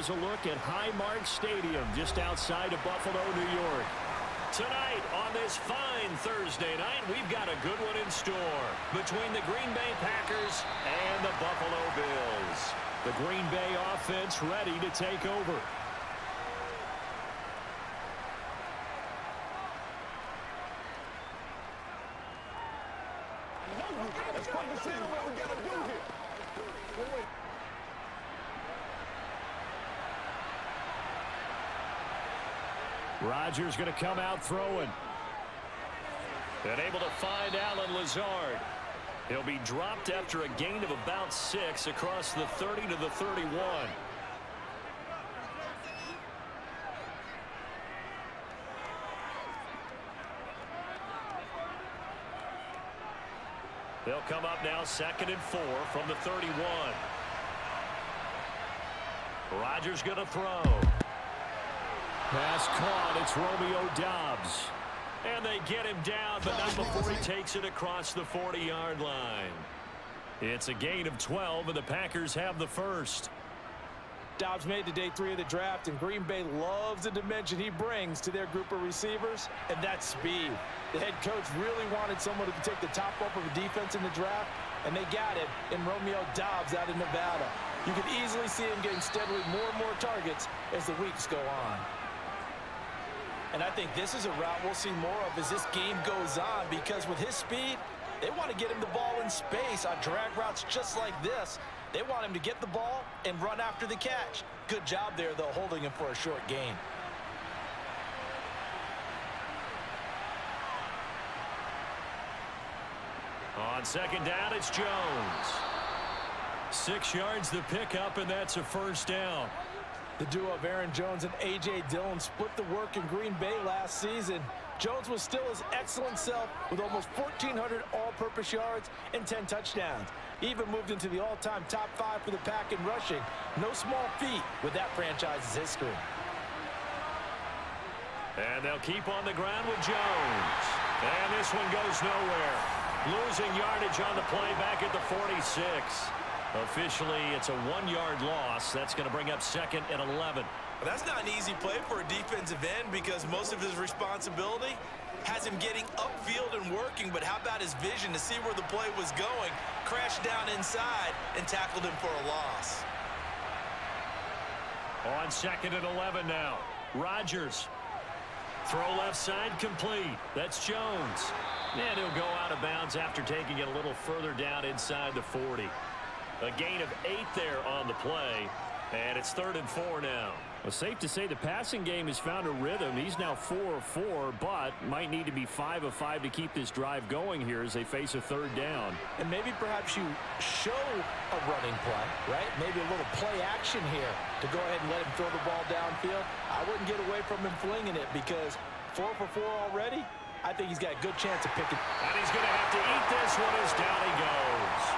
here's a look at Highmark Stadium just outside of Buffalo, New York. Tonight on this fine Thursday night, we've got a good one in store between the Green Bay Packers and the Buffalo Bills. The Green Bay offense ready to take over. Rodgers going to come out throwing. And able to find Allen Lazard. He'll be dropped after a gain of about 6 across the 30 to the 31. They'll come up now 2nd and 4 from the 31. Rodgers going to throw. Pass caught. It's Romeo Doubs. And they get him down, but not before he takes it across the 40-yard line. It's a gain of 12, and the Packers have the first. Doubs made to day 3 of the draft, and Green Bay loves the dimension he brings to their group of receivers, and that's speed. The head coach really wanted someone who could take the top off of a defense in the draft, and they got it in Romeo Doubs out of Nevada. You can easily see him getting steadily more and more targets as the weeks go on. And I think this is a route we'll see more of as this game goes on, because with his speed, they want to get him the ball in space on drag routes just like this. They want him to get the ball and run after the catch. Good job there, though, holding him for a short gain. On 2nd down, it's Jones. 6 yards the pickup, and that's a first down. The duo of Aaron Jones and A.J. Dillon split the work in Green Bay last season. Jones was still his excellent self with almost 1,400 all-purpose yards and 10 touchdowns. He even moved into the all-time top 5 for the Pack in rushing. No small feat with that franchise's history. And they'll keep on the ground with Jones. And this one goes nowhere. Losing yardage on the play back at the 46. Officially, it's a 1-yard loss. That's going to bring up 2nd and 11. Well, that's not an easy play for a defensive end, because most of his responsibility has him getting upfield and working. But how about his vision to see where the play was going? Crashed down inside and tackled him for a loss. On 2nd and 11 now. Rodgers. Throw left side complete. That's Jones. And he'll go out of bounds after taking it a little further down inside the 40. A gain of 8 there on the play, and it's 3rd and 4 now. Well, safe to say the passing game has found a rhythm. He's now 4 of 4, but might need to be 5 of 5 to keep this drive going here as they face a 3rd down. And maybe perhaps you show a running play, right? Maybe a little play action here to go ahead and let him throw the ball downfield. I wouldn't get away from him flinging it, because 4 for 4 already, I think he's got a good chance of picking. And he's going to have to eat this one as down he goes.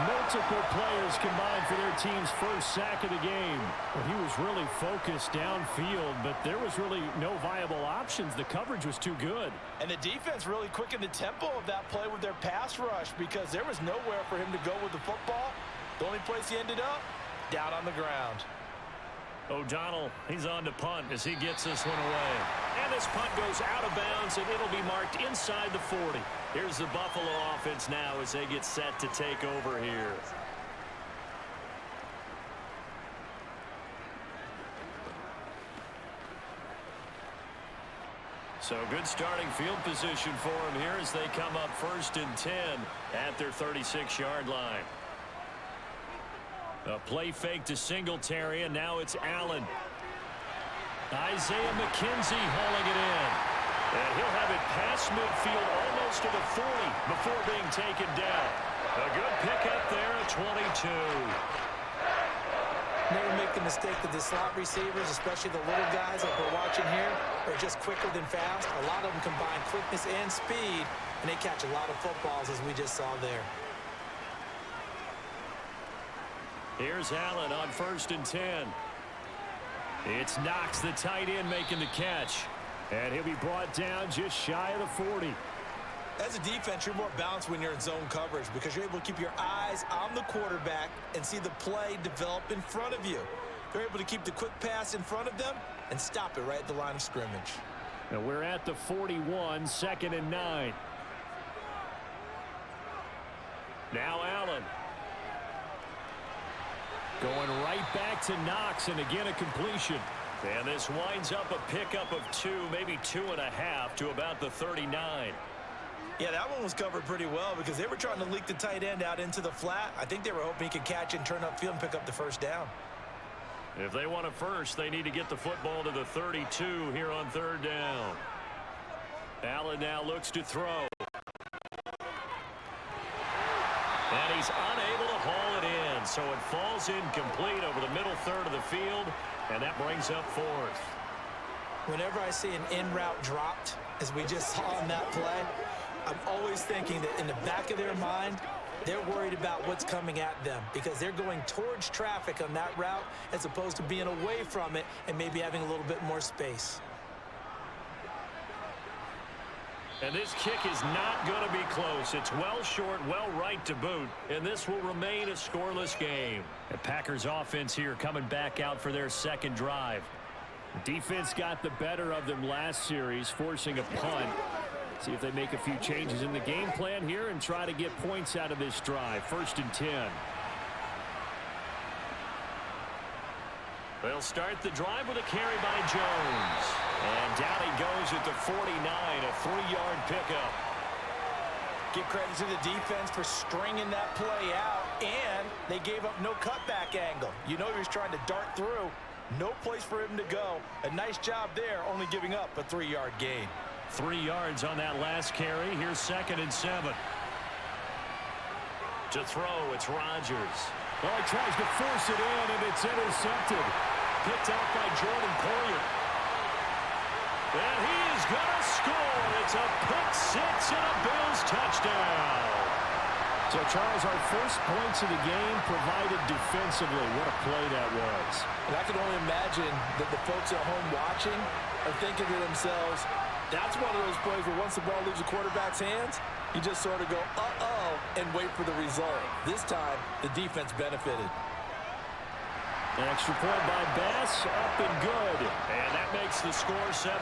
Multiple players combined for their team's first sack of the game. Well, he was really focused downfield, but there was really no viable options. The coverage was too good. And the defense really quickened the tempo of that play with their pass rush, because there was nowhere for him to go with the football. The only place he ended up, down on the ground. O'Donnell, he's on to punt as he gets this one away. And this punt goes out of bounds, and it'll be marked inside the 40. Here's the Buffalo offense now as they get set to take over here. So good starting field position for him here as they come up 1st and 10 at their 36-yard line. A play fake to Singletary, and now it's Allen. Isaiah McKenzie hauling it in. And he'll have it past midfield almost to the 40 before being taken down. A good pickup there at 22. Never make the mistake that the slot receivers, especially the little guys like we're watching here, are just quicker than fast. A lot of them combine quickness and speed, and they catch a lot of footballs, as we just saw there. Here's Allen on 1st and 10. It's Knox, the tight end, making the catch. And he'll be brought down just shy of the 40. As a defense, you're more balanced when you're in zone coverage, because you're able to keep your eyes on the quarterback and see the play develop in front of you. They're able to keep the quick pass in front of them and stop it right at the line of scrimmage. And we're at the 41, 2nd and 9. Now Allen. Going right back to Knox, and again a completion. And this winds up a pickup of 2, maybe 2.5 to about the 39. Yeah, that one was covered pretty well because they were trying to leak the tight end out into the flat. I think they were hoping he could catch and turn upfield and pick up the first down. If they want a first, they need to get the football to the 32 here on 3rd down. Allen now looks to throw. And he's unable to haul it in, so it falls incomplete over the middle third of the field, and that brings up 4th. Whenever I see an in-route dropped, as we just saw on that play, I'm always thinking that in the back of their mind, they're worried about what's coming at them because they're going towards traffic on that route as opposed to being away from it and maybe having a little bit more space. And this kick is not going to be close. It's well short, well right to boot, and this will remain a scoreless game. The Packers offense here coming back out for their 2nd drive. The defense got the better of them last series, forcing a punt. See if they make a few changes in the game plan here and try to get points out of this drive. 1st and 10. They'll start the drive with a carry by Jones. And down he goes at the 49, a 3-yard pickup. Give credit to the defense for stringing that play out, and they gave up no cutback angle. You know he was trying to dart through. No place for him to go. A nice job there, only giving up a 3-yard gain. 3 yards on that last carry. Here's 2nd and 7. To throw, it's Rodgers. Well, he tries to force it in, and it's intercepted. Picked out by Jordan Poyer. And he is going to score. It's a pick-6 and a Bills touchdown. So, Charles, our first points of the game provided defensively. What a play that was. And I can only imagine that the folks at home watching are thinking to themselves, that's one of those plays where once the ball leaves the quarterback's hands, you just sort of go, uh-oh, and wait for the result. This time, the defense benefited. An extra point by Bass, up and good. And that makes the score 7-0.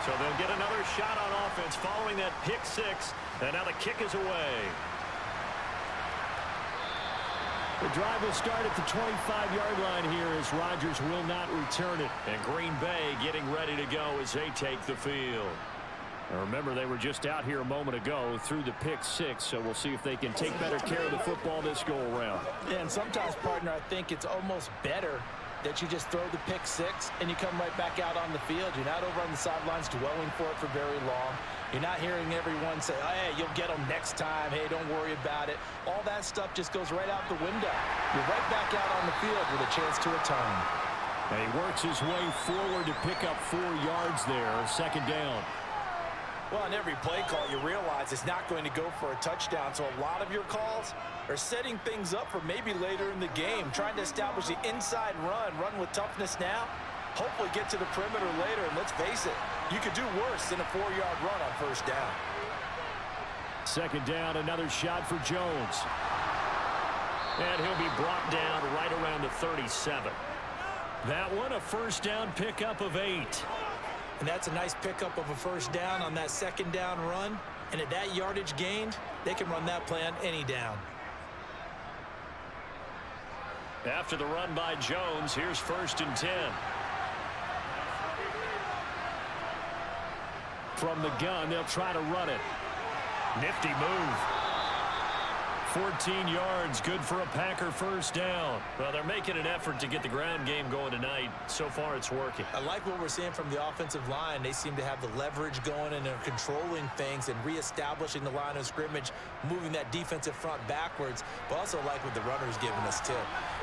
So they'll get another shot on offense following that pick-6, and now the kick is away. The drive will start at the 25-yard line here as Rodgers will not return it. And Green Bay getting ready to go as they take the field. Now remember, they were just out here a moment ago through the pick-6, so we'll see if they can take better care of the football this go-around. Yeah, and sometimes, partner, I think it's almost better that you just throw the pick-6 and you come right back out on the field. You're not over on the sidelines dwelling for it for very long. You're not hearing everyone say, oh, hey, you'll get them next time. Hey, don't worry about it. All that stuff just goes right out the window. You're right back out on the field with a chance to atone. And he works his way forward to pick up 4 yards there, 2nd down. Well, on every play call, you realize it's not going to go for a touchdown. So a lot of your calls are setting things up for maybe later in the game, trying to establish the inside run with toughness now, hopefully get to the perimeter later. And let's face it, you could do worse than a 4-yard run on 1st down. 2nd down, another shot for Jones. And he'll be brought down right around the 37. That one, a 1st down pickup of 8. And that's a nice pickup of a 1st down on that 2nd down run. And at that yardage gained, they can run that play on any down. After the run by Jones, here's 1st and 10. From the gun, they'll try to run it. Nifty move. 14 yards, good for a Packer first down. Well, they're making an effort to get the ground game going tonight. So far, it's working. I like what we're seeing from the offensive line. They seem to have the leverage going, and they're controlling things and reestablishing the line of scrimmage, moving that defensive front backwards, but also like what the runner's giving us, too.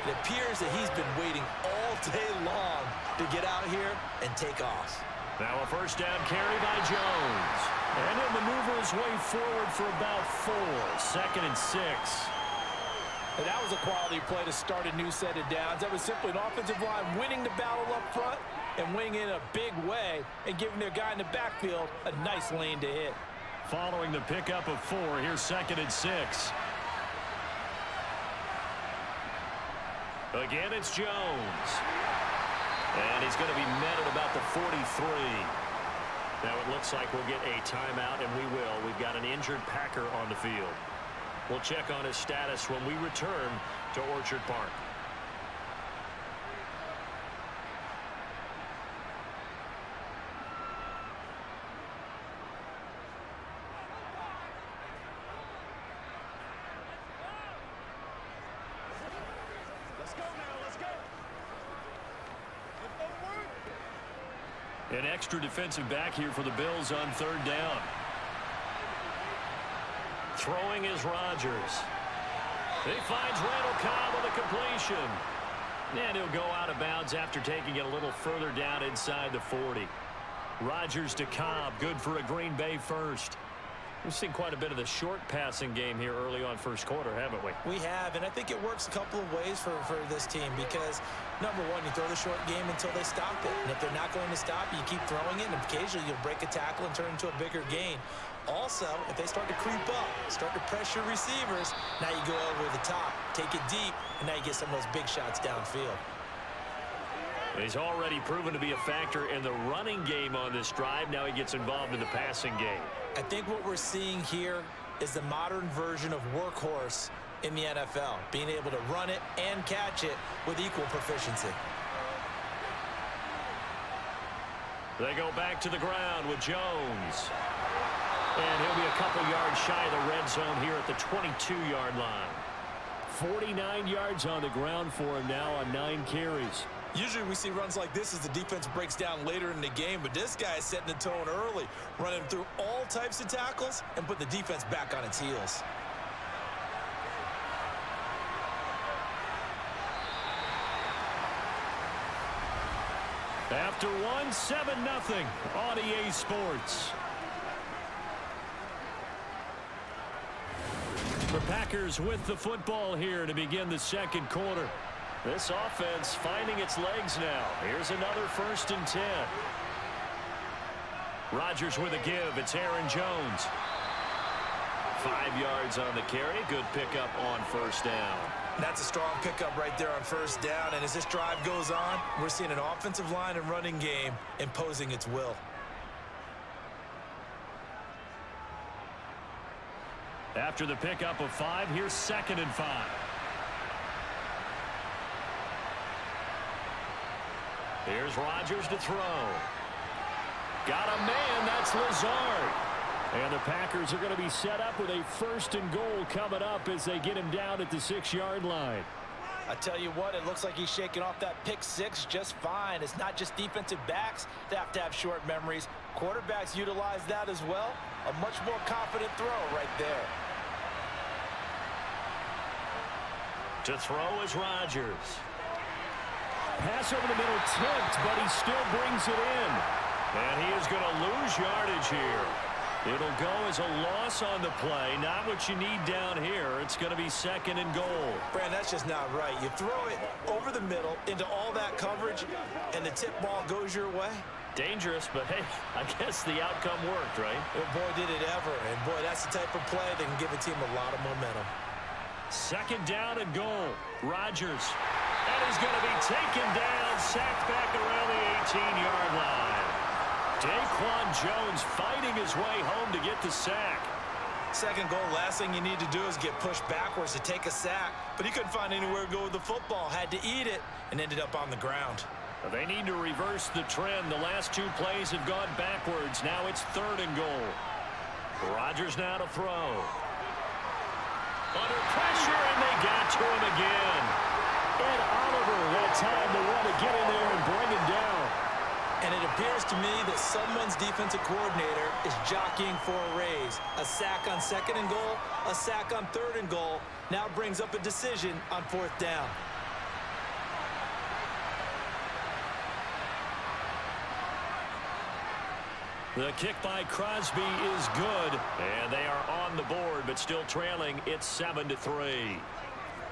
It appears that he's been waiting all day long to get out here and take off. Now a first down carry by Jones. And he'll maneuver his way forward for about 4. 2nd and 6. And that was a quality play to start a new set of downs. That was simply an offensive line winning the battle up front and winning in a big way and giving their guy in the backfield a nice lane to hit. Following the pickup of 4, here's 2nd and 6. Again, it's Jones. And he's going to be met at about the 43. Now it looks like we'll get a timeout, and we will. We've got an injured Packer on the field. We'll check on his status when we return to Orchard Park. Let's go now, let's go. An extra defensive back here for the Bills on 3rd down. Throwing is Rodgers. He finds Randall Cobb with a completion. And he'll go out of bounds after taking it a little further down inside the 40. Rodgers to Cobb, good for a Green Bay first. We've seen quite a bit of the short passing game here early on first quarter, haven't we? We have, and I think it works a couple of ways for this team because, number one, you throw the short game until they stop it. And if they're not going to stop it, you keep throwing it, and occasionally you'll break a tackle and turn it into a bigger gain. Also, if they start to creep up, start to pressure receivers, now you go over the top, take it deep, and now you get some of those big shots downfield. He's already proven to be a factor in the running game on this drive. Now he gets involved in the passing game. I think what we're seeing here is the modern version of workhorse in the NFL, being able to run it and catch it with equal proficiency. They go back to the ground with Jones. And he'll be a couple yards shy of the red zone here at the 22-yard line. 49 yards on the ground for him now on 9 carries. Usually we see runs like this as the defense breaks down later in the game, but this guy is setting the tone early, running through all types of tackles and put the defense back on its heels. After 1, 7-0 on EA Sports. The Packers with the football here to begin the second quarter. This offense finding its legs now. Here's another 1st and 10. Rodgers with a give. It's Aaron Jones. 5 yards on the carry. Good pickup on 1st down. That's a strong pickup right there on 1st down. And as this drive goes on, we're seeing an offensive line and running game imposing its will. After the pickup of 5, here's 2nd and 5. Here's Rodgers to throw. Got a man, that's Lazard. And the Packers are going to be set up with a 1st and goal coming up as they get him down at the 6-yard line. I tell you what, it looks like he's shaking off that pick 6 just fine. It's not just defensive backs that have short memories. Quarterbacks utilize that as well. A much more confident throw right there. To throw is Rodgers. Pass over the middle tipped, but he still brings it in. And he is going to lose yardage here. It'll go as a loss on the play. Not what you need down here. It's going to be 2nd and goal. Brand, that's just not right. You throw it over the middle into all that coverage, and the tip ball goes your way. Dangerous, but hey, I guess the outcome worked, right? Well, boy, did it ever. And boy, that's the type of play that can give a team a lot of momentum. 2nd down and goal. Rodgers. And he's going to be taken down, sacked back around the 18-yard line. Daquan Jones fighting his way home to get the sack. 2nd goal, last thing you need to do is get pushed backwards to take a sack. But he couldn't find anywhere to go with the football, had to eat it, and ended up on the ground. They need to reverse the trend. The last 2 plays have gone backwards. Now it's 3rd and goal. Rodgers now to throw. Under pressure, and they got to him again. Ed Oliver had time to want to get in there and bring him down. And it appears to me that someone's defensive coordinator is jockeying for a raise. A sack on 2nd and goal, a sack on 3rd and goal. Now brings up a decision on 4th down. The kick by Crosby is good, and they are on the board, but still trailing. It's 7-3.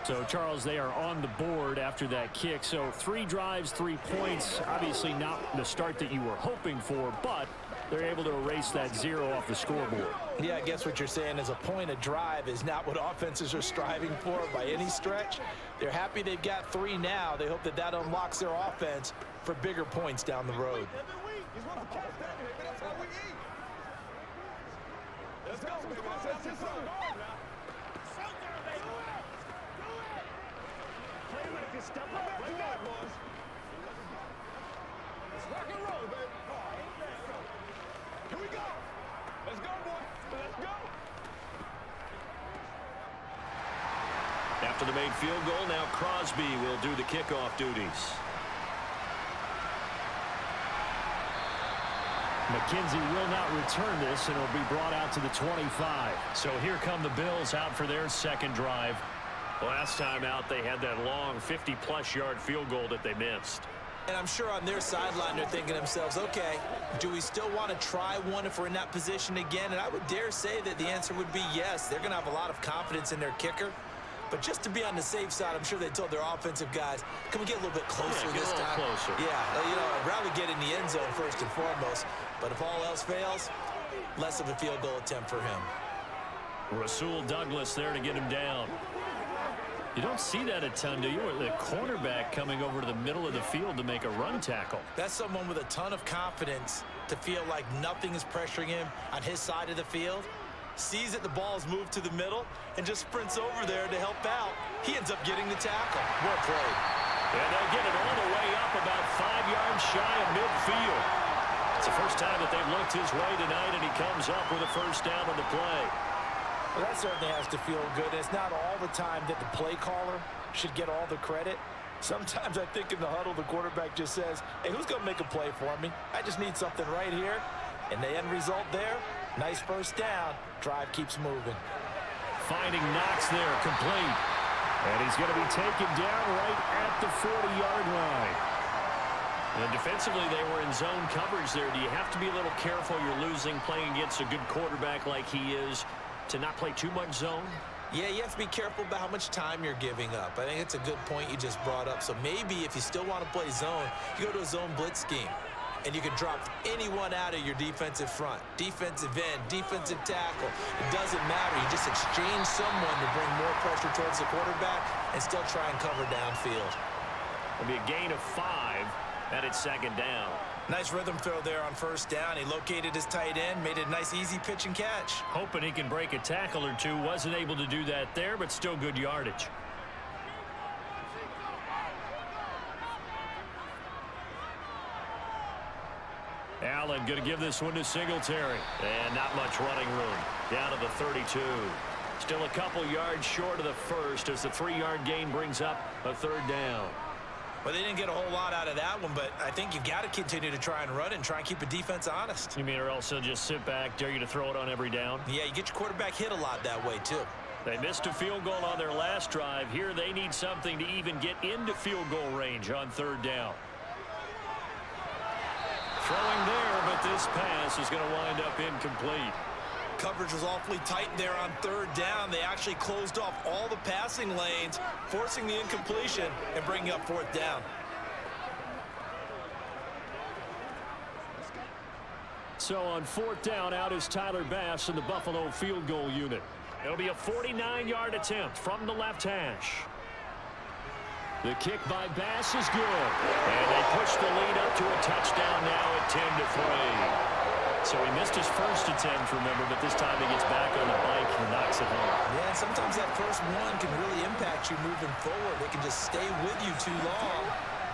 So, Charles, they are on the board after that kick. So 3 drives, 3 points. Obviously not the start that you were hoping for, but they're able to erase that 0 off the scoreboard. Yeah, I guess what you're saying is a point a drive is not what offenses are striving for by any stretch. They're happy they've got 3 now. They hope that that unlocks their offense for bigger points down the road. Let's go. Step up. Let's go, boys. Let's rock and roll, baby. Here we go. Let's go, boys. Let's go. After the made field goal, now Crosby will do the kickoff duties. McKenzie will not return this, and it'll be brought out to the 25. So here come the Bills out for their 2nd drive. Last time out, they had that long 50-plus yard field goal that they missed. And I'm sure on their sideline, they're thinking to themselves, okay, do we still want to try one if we're in that position again? And I would dare say that the answer would be yes. They're going to have a lot of confidence in their kicker. But just to be on the safe side, I'm sure they told their offensive guys, can we get a little bit closer this time? Closer. Yeah, you know, I'd rather get in the end zone first and foremost. But if all else fails, less of a field goal attempt for him. Rasul Douglas there to get him down. You don't see that a ton, do you? The cornerback coming over to the middle of the field to make a run tackle. That's someone with a ton of confidence to feel like nothing is pressuring him on his side of the field. Sees that the ball is moved to the middle and just sprints over there to help out. He ends up getting the tackle. Well played. And they'll get it all the way up about 5 yards shy of midfield. It's the first time that they've looked his way tonight, and he comes up with a 1st down on the play. Well, that certainly has to feel good. It's not all the time that the play caller should get all the credit. Sometimes I think in the huddle, the quarterback just says, hey, who's going to make a play for me? I just need something right here. And the end result there, nice 1st down. Drive keeps moving. Finding Knox there, complete. And he's going to be taken down right at the 40-yard line. And defensively, they were in zone coverage there. Do you have to be a little careful? You're losing, playing against a good quarterback like he is, to not play too much zone? Yeah, you have to be careful about how much time you're giving up. I think it's a good point you just brought up. So maybe if you still want to play zone, you go to a zone blitz scheme. And you can drop anyone out of your defensive front. Defensive end, defensive tackle. It doesn't matter. You just exchange someone to bring more pressure towards the quarterback and still try and cover downfield. It'll be a gain of 5, and it's 2nd down. Nice rhythm throw there on 1st down. He located his tight end, made it a nice easy pitch and catch. Hoping he can break a tackle or two. Wasn't able to do that there, but still good yardage. Allen going to give this one to Singletary. And not much running room. Down to the 32. Still a couple yards short of the 1st as the 3-yard gain brings up a 3rd down. Well, they didn't get a whole lot out of that one, but I think you've got to continue to try and run and try and keep the defense honest. You mean or else they'll just sit back, dare you to throw it on every down? Yeah, you get your quarterback hit a lot that way, too. They missed a field goal on their last drive. Here they need something to even get into field goal range on 3rd down. Throwing there, but this pass is going to wind up incomplete. Coverage was awfully tight there on 3rd down. They actually closed off all the passing lanes, forcing the incompletion and bringing up 4th down. So on 4th down, out is Tyler Bass in the Buffalo field goal unit. It'll be a 49-yard attempt from the left hash. The kick by Bass is good. And they push the lead up to a touchdown now at 10-3. So he missed his first attempt, remember, but this time he gets back on the bike and knocks it home. Yeah, and sometimes that first one can really impact you moving forward. They can just stay with you too long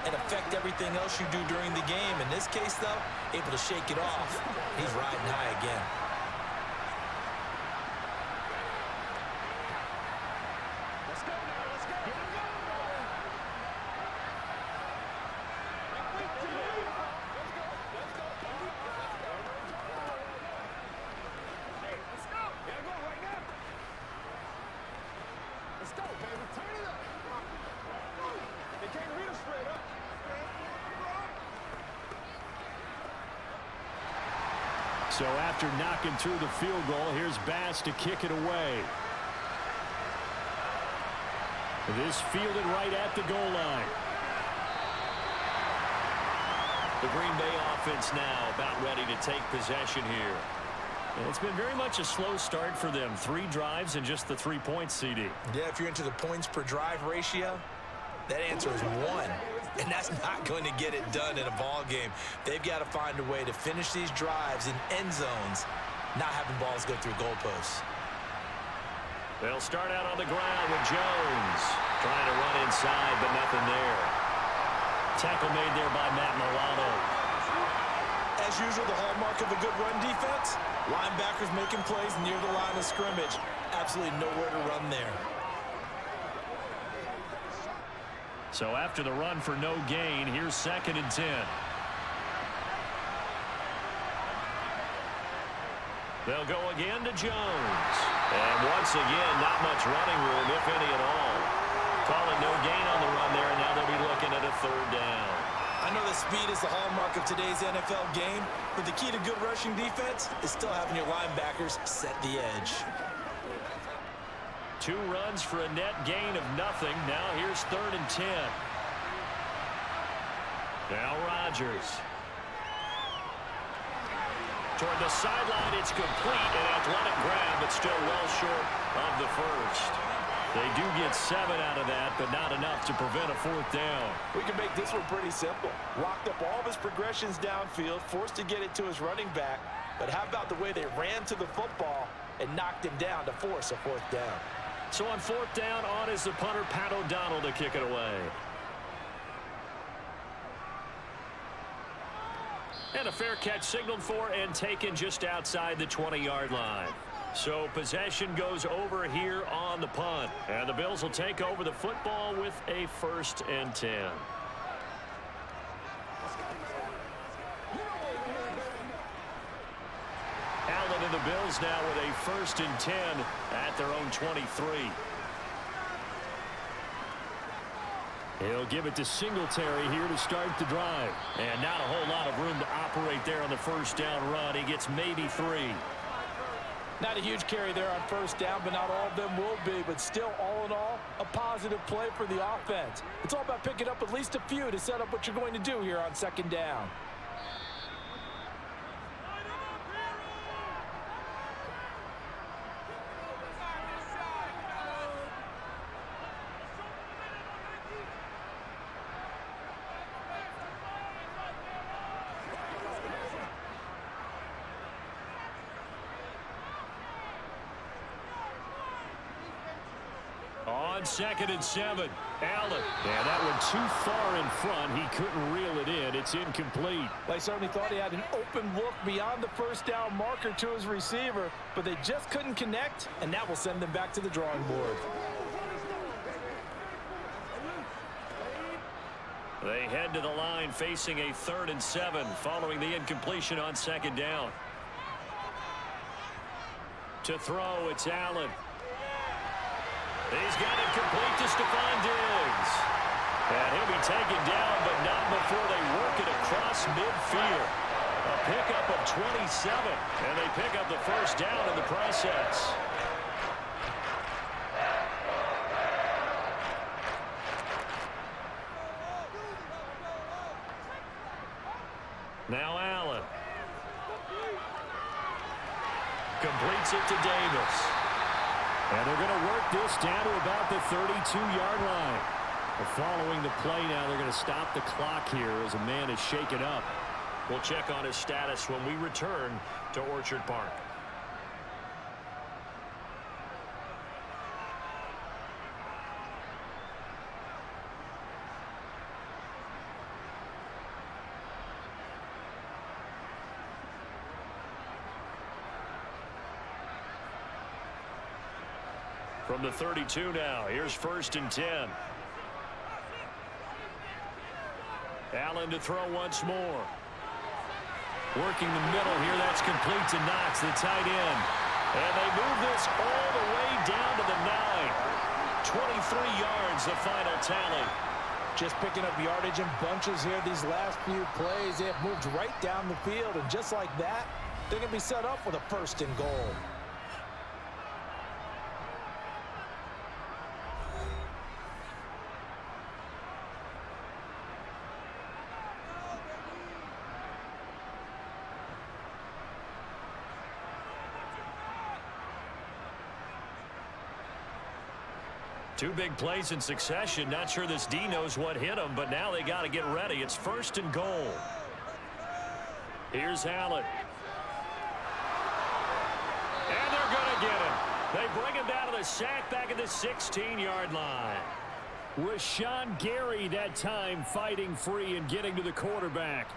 and affect everything else you do during the game. In this case, though, able to shake it off. He's riding high again. So after knocking through the field goal, here's Bass to kick it away. This fielded right at the goal line. The Green Bay offense now about ready to take possession here. And it's been very much a slow start for them. 3 drives and just the 3 points, CD. Yeah, if you're into the points per drive ratio, that answer is 1. And that's not going to get it done in a ball game. They've got to find a way to finish these drives in end zones, not having balls go through goalposts. They'll start out on the ground with Jones. Trying to run inside, but nothing there. Tackle made there by Matt Milano. As usual, the hallmark of a good run defense, linebackers making plays near the line of scrimmage. Absolutely nowhere to run there. So after the run for no gain, here's 2nd and 10. They'll go again to Jones. And once again, not much running room, if any at all. Calling no gain on the run there, and now they'll be looking at a 3rd down. I know that speed is the hallmark of today's NFL game, but the key to good rushing defense is still having your linebackers set the edge. 2 runs for a net gain of nothing. Now here's 3rd and 10. Now Rodgers. Toward the sideline, it's complete. An athletic grab, but still well short of the first. They do get 7 out of that, but not enough to prevent a 4th down. We can make this one pretty simple. Locked up all of his progressions downfield, forced to get it to his running back. But how about the way they ran to the football and knocked him down to force a 4th down? So on 4th down, on is the punter, Pat O'Donnell, to kick it away. And a fair catch signaled for and taken just outside the 20-yard line. So possession goes over here on the punt. And the Bills will take over the football with a 1st and 10. Allen and the Bills now with a 1st and 10 at their own 23. He'll give it to Singletary here to start the drive. And not a whole lot of room to operate there on the 1st down run. He gets maybe 3. Not a huge carry there on 1st down, but not all of them will be. But still, all in all, a positive play for the offense. It's all about picking up at least a few to set up what you're going to do here on 2nd down. On 2nd and 7, Allen. And that one too far in front. He couldn't reel it in. It's incomplete. They certainly thought he had an open look beyond the 1st down marker to his receiver, but they just couldn't connect, and that will send them back to the drawing board. They head to the line facing a 3rd and 7 following the incompletion on 2nd down. To throw, it's Allen. He's got it complete to Stephon Diggs. And he'll be taken down, but not before they work it across midfield. A pickup of 27, and they pick up the 1st down in the process. Now Allen. Completes it to Davis. And they're going to work this down to about the 32-yard line. Following the play now, they're going to stop the clock here as a man is shaken up. We'll check on his status when we return to Orchard Park. From the 32 now, here's 1st and 10. Allen to throw once more. Working the middle here, that's complete to Knox, the tight end. And they move this all the way down to the 9. 23 yards, the final tally. Just picking up yardage in bunches here these last few plays. They have moved right down the field, and just like that, They're going to be set up with a 1st and goal. Two big plays in succession. Not sure this D knows what hit him, but now they got to get ready. It's 1st and goal. Here's Allen. And they're going to get him. They bring him down to the sack back at the 16-yard line. Rashawn Gary that time fighting free and getting to the quarterback.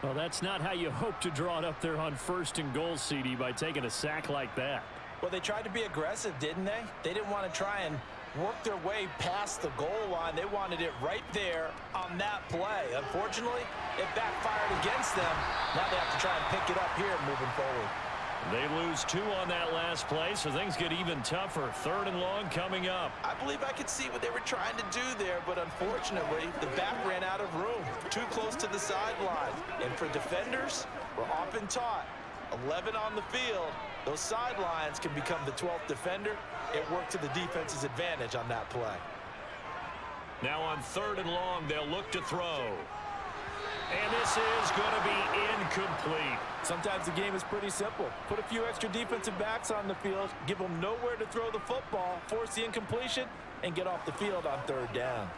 Well, that's not how you hope to draw it up there on 1st and goal, CD, by taking a sack like that. Well, they tried to be aggressive, didn't they? They didn't want to try and work their way past the goal line. They wanted it right there on that play. Unfortunately, it backfired against them. Now they have to try and pick it up here moving forward. They lose 2 on that last play, so things get even tougher. 3rd and long coming up. I believe I could see what they were trying to do there, but unfortunately, the back ran out of room. Too close to the sideline. And for defenders, we're often taught 11 on the field. Those sidelines can become the 12th defender. It worked to the defense's advantage on that play. Now on 3rd and long, they'll look to throw. And this is going to be incomplete. Sometimes the game is pretty simple. Put a few extra defensive backs on the field, give them nowhere to throw the football, force the incompletion, and get off the field on 3rd down.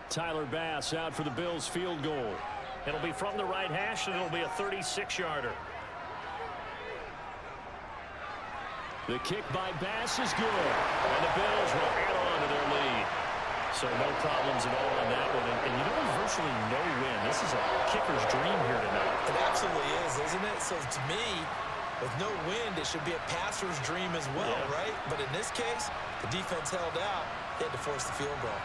Tyler Bass out for the Bills field goal. It'll be from the right hash, and it'll be a 36-yarder. The kick by Bass is good. And the Bills will add on to their lead. So no problems at all on that one. And you know, there's virtually no win. This is a kicker's dream here tonight. It absolutely is, isn't it? So to me, with no wind, it should be a passer's dream as well, right? But in this case, the defense held out. They had to force the field goal.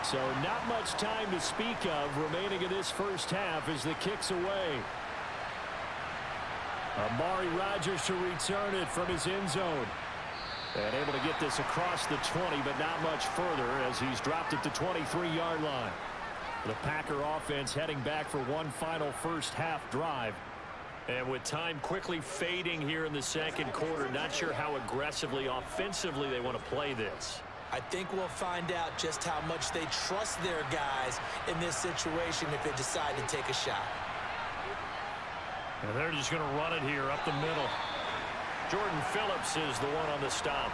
So not much time to speak of remaining in this first half as the kick's away. Amari Rodgers to return it from his end zone. And able to get this across the 20, but not much further as he's dropped it to 23-yard line. The Packer offense heading back for one final first half drive. And with time quickly fading here in the 2nd quarter, not sure how aggressively, offensively they want to play this. I think we'll find out just how much they trust their guys in this situation if they decide to take a shot. And they're just going to run it here up the middle. Jordan Phillips is the one on the stop.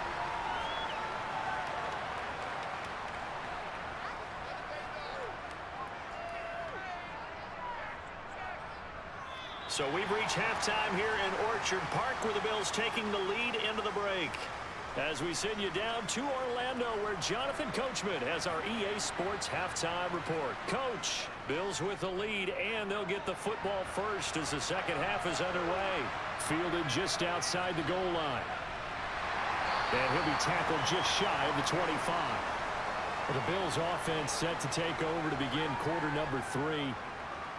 So we've reached halftime here in Orchard Park, where the Bills taking the lead into the break. As we send you down to Orlando, where Jonathan Coachman has our EA Sports halftime report. Coach, Bills with the lead, and they'll get the football first as the second half is underway. Fielded just outside the goal line. And he'll be tackled just shy of the 25. Well, the Bills offense set to take over to begin quarter number 3.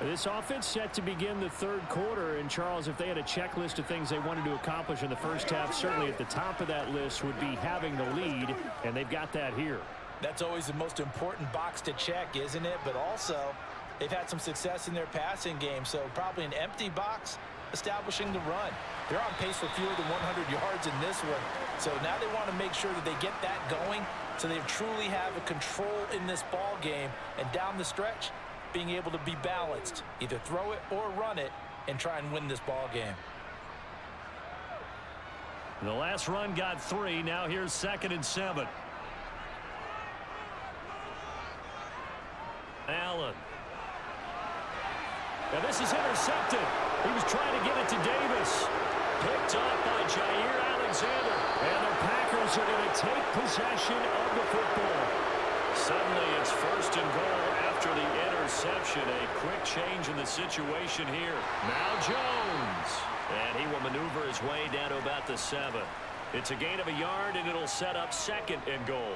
This offense set to begin the 3rd quarter, and Charles, if they had a checklist of things they wanted to accomplish in the first half, certainly at the top of that list would be having the lead, and they've got that here. That's always the most important box to check, isn't it? But also, they've had some success in their passing game, so probably an empty box establishing the run. They're on pace for fewer than 100 yards in this one, so now they want to make sure that they get that going so they truly have a control in this ball game, and down the stretch, being able to be balanced, either throw it or run it, and try and win this ball game. The last run got 3. Now here's 2nd and 7. Allen. Now this is intercepted. He was trying to get it to Davis. Picked up by Jair Alexander. And the Packers are going to take possession of the football. Suddenly it's first and goal after the interception. A quick change in the situation here. Now Jones. And he will maneuver his way down to about the 7. It's a gain of a yard, and it'll set up second and goal.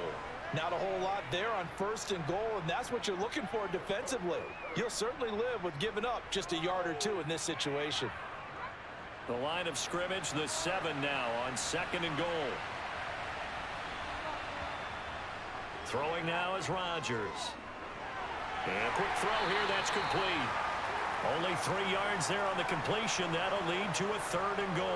Not a whole lot there on first and goal, and that's what you're looking for defensively. You'll certainly live with giving up just a yard or two in this situation. The line of scrimmage, the 7 now on second and goal. Throwing now is Rodgers. And a quick throw here, that's complete. Only 3 yards there on the completion. That'll lead to a third and goal.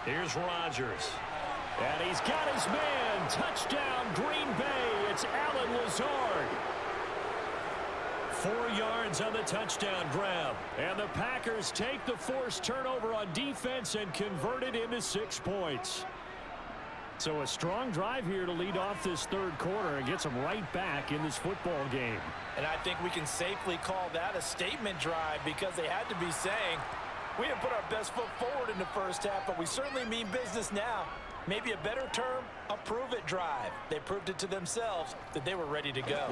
Here's Rodgers. And he's got his man. Touchdown, Green Bay. It's Allen Lazard. 4 yards on the touchdown grab. And the Packers take the forced turnover on defense and convert it into 6 points. So a strong drive here to lead off this third quarter and gets them right back in this football game. And I think we can safely call that a statement drive because they had to be saying, we didn't put our best foot forward in the first half, but we certainly mean business now. Maybe a better term, a prove-it drive. They proved it to themselves that they were ready to go.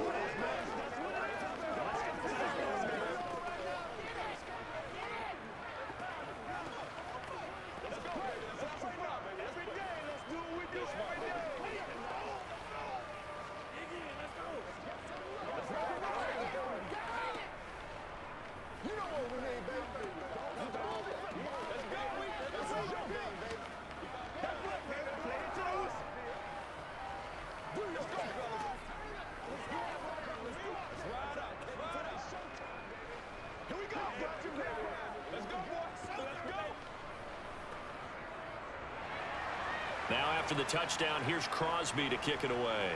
Now after the touchdown, here's Crosby to kick it away.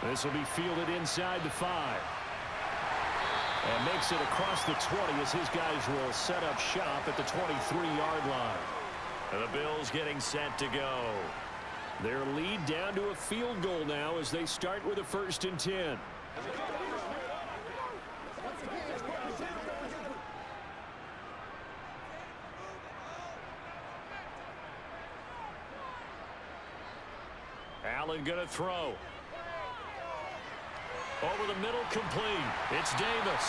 This will be fielded inside the 5. And makes it across the 20 as his guys will set up shop at the 23-yard line. And the Bills getting set to go. Their lead down to a field goal now as they start with a 1st and 10. Allen going to throw. Over the middle, complete. It's Davis.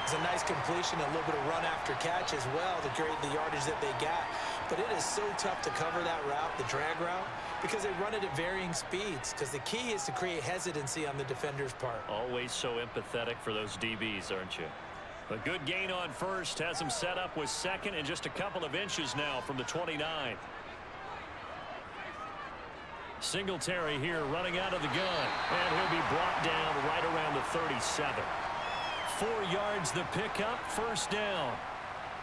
It's a nice completion, a little bit of run after catch as well to create the yardage that they got. But it is so tough to cover that route, the drag route, because they run it at varying speeds. Because the key is to create hesitancy on the defender's part. Always so empathetic for those DBs, aren't you? A good gain on first has him set up with second and just a couple of inches now from the 29. Singletary here running out of the gun. And he'll be brought down right around the 37. 4 yards the pickup, first down.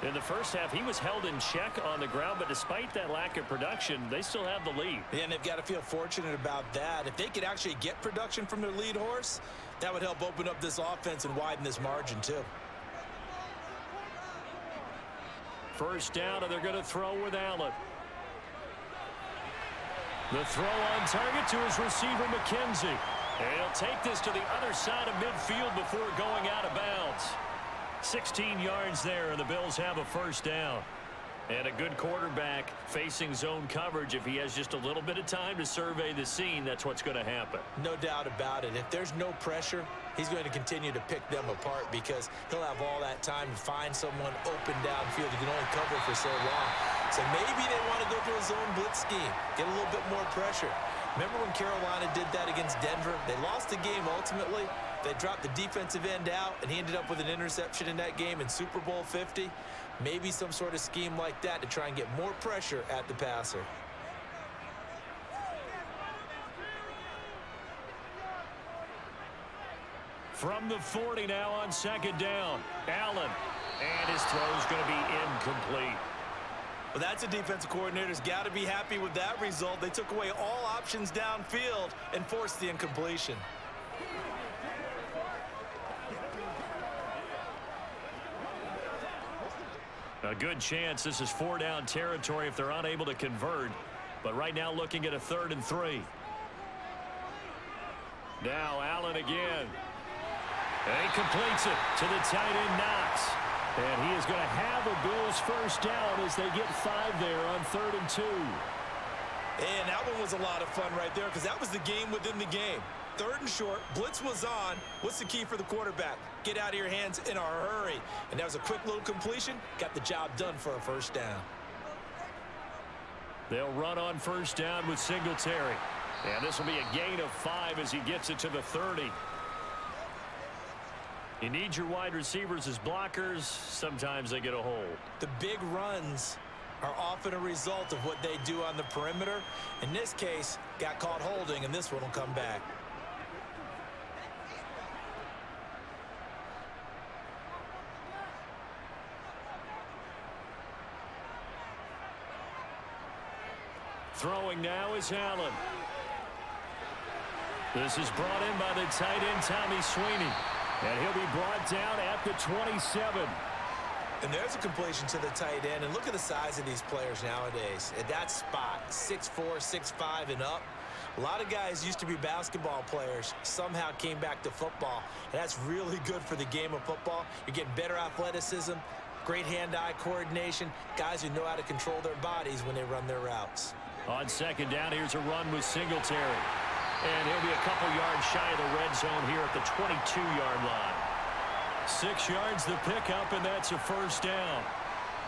In the first half, he was held in check on the ground, but despite that lack of production, they still have the lead. Yeah, and they've got to feel fortunate about that. If they could actually get production from their lead horse, that would help open up this offense and widen this margin too. First down, and they're going to throw with Allen. The throw on target to his receiver, McKenzie. And he'll take this to the other side of midfield before going out of bounds. 16 yards there, and the Bills have a first down. And a good quarterback facing zone coverage. If he has just a little bit of time to survey the scene, that's what's going to happen. No doubt about it. If there's no pressure, he's going to continue to pick them apart because he'll have all that time to find someone open downfield. He can only cover for so long. So maybe they want to go to a zone blitz scheme, get a little bit more pressure. Remember when Carolina did that against Denver? They lost the game ultimately. They dropped the defensive end out, and he ended up with an interception in that game in Super Bowl 50. Maybe some sort of scheme like that to try and get more pressure at the passer. From the 40 now on second down. Allen. And his throw's going to be incomplete. Well, that's a defensive coordinator's got to be happy with that result. They took away all options downfield and forced the incompletion. A good chance this is 4-down territory if they're unable to convert. But right now looking at a 3rd and 3. Now Allen again. And he completes it to the tight end Knox. And he is going to have a Bills first down as they get 5 there on 3rd and 2. And that one was a lot of fun right there because that was the game within the game. 3rd and short, blitz was on. What's the key for the quarterback? Get out of your hands in a hurry. And that was a quick little completion. Got the job done for a first down. They'll run on first down with Singletary. And this will be a gain of 5 as he gets it to the 30. You need your wide receivers as blockers. Sometimes they get a hold. The big runs are often a result of what they do on the perimeter. In this case, got caught holding, and this one will come back. Throwing now is Allen. This is brought in by the tight end, Tommy Sweeney. And he'll be brought down at the 27. And there's a completion to the tight end. And look at the size of these players nowadays. At that spot, 6'4", 6'5", and up. A lot of guys used to be basketball players, somehow came back to football. And that's really good for the game of football. You're getting better athleticism, great hand-eye coordination, guys who know how to control their bodies when they run their routes. On 2nd down, here's a run with Singletary. And he'll be a couple yards shy of the red zone here at the 22-yard line. 6 yards the pickup, and that's a first down.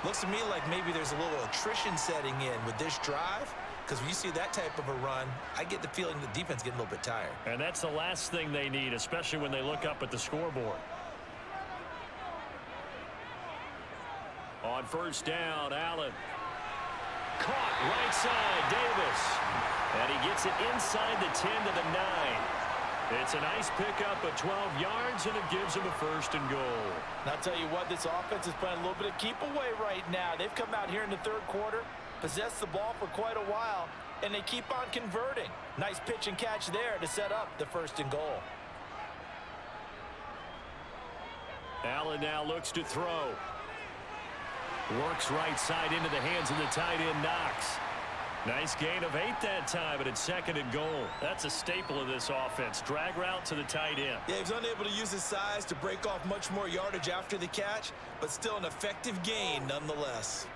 Looks to me like maybe there's a little attrition setting in with this drive, because when you see that type of a run, I get the feeling the defense getting a little bit tired. And that's the last thing they need, especially when they look up at the scoreboard. On first down, Allen. Caught right side, Davis. And he gets it inside the 10 to the 9. It's a nice pickup of 12 yards, and it gives him a 1st and goal. And I'll tell you what, this offense is playing a little bit of keep away right now. They've come out here in the 3rd quarter, possessed the ball for quite a while, and they keep on converting. Nice pitch and catch there to set up the 1st and goal. Allen now looks to throw. Works right side into the hands of the tight end Knox. Nice gain of 8 that time, but it's 2nd and goal. That's a staple of this offense. Drag route to the tight end. Yeah, he was unable to use his size to break off much more yardage after the catch, but still an effective gain nonetheless.